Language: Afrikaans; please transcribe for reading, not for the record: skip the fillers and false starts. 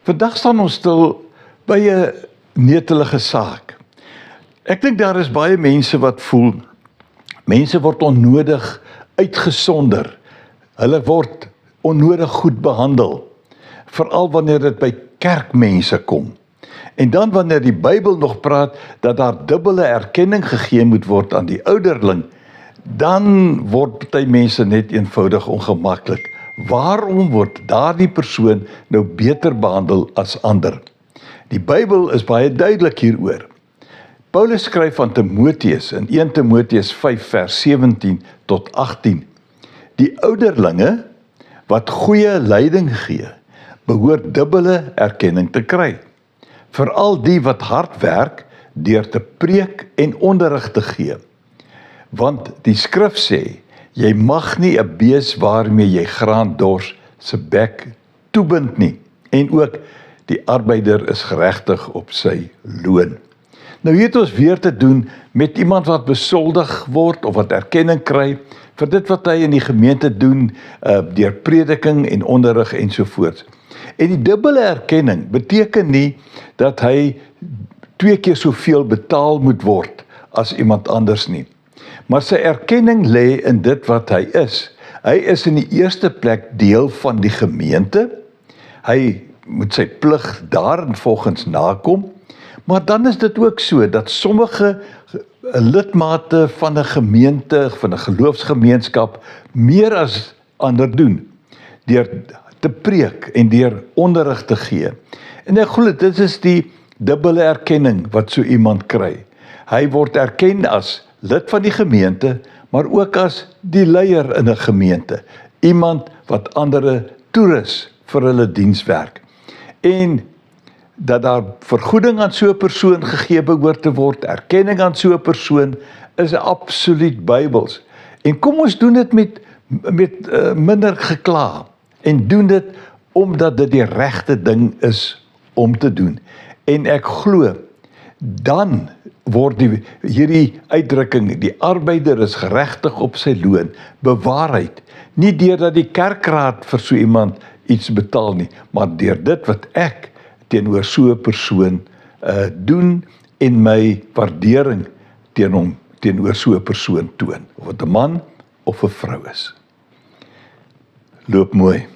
Vandag staan ons stil by 'n netelige saak. Ek dink daar is baie mense wat voel, mense word onnodig uitgesonder. Hulle word onnodig goed behandel, veral wanneer dit by kerkmense kom. En dan wanneer die Bybel nog praat dat daar dubbele erkenning gegee moet word aan die ouderling, dan word party mense net eenvoudig ongemaklik. Waarom word daardie persoon nou beter behandel as ander? Die Bybel is baie duidelik hieroor. Paulus skryf aan Timoteus in 1 Timoteus 5 vers 17 tot 18. Die ouderlinge wat goeie leiding gee, behoort dubbele erkenning te kry. Veral die wat hard werk deur te preek en onderrig te gee. Want die skrif sê, jy mag nie 'n bees waarmee jy graan dors se bek toebind nie. En ook die arbeider is geregtig op sy loon. Nou hier het ons weer te doen met iemand wat besoldig word of wat erkenning kry vir dit wat hy in die gemeente doen deur prediking en onderrig ensovoorts. En die dubbele erkenning beteken nie dat hy 2 keer soveel betaal moet word as iemand anders nie. Maar sy erkenning lê in dit wat hy is. Hy is in die eerste plek deel van die gemeente. Hy moet sy plig daarin volgens nakom. Maar dan is dit ook so dat sommige lidmate van 'n gemeente, van 'n geloofsgemeenskap meer as ander doen deur te preek en deur onderrig te gee. En ek glo dit is die dubbele erkenning wat so iemand kry. Hy word erken as lid van die gemeente, maar ook as die leier in 'n gemeente. Iemand wat ander toerus vir hulle dienswerk. En dat daar vergoeding aan so 'n persoon gegee behoort te word, erkenning aan so 'n persoon, is absoluut Bybels. En kom ons doen dit met minder gekla. En doen dit omdat dit die regte ding is om te doen. En ek glo, dan word hierdie uitdrukking, die arbeider is geregtig op sy loon, bewaarheid. Nie deurdat die kerkraad vir so iemand iets betaal nie, maar deur dit wat ek teenoor so 'n persoon doen en my waardering teenoor so 'n persoon toon, of dit 'n man of 'n vrou is. Loop mooi.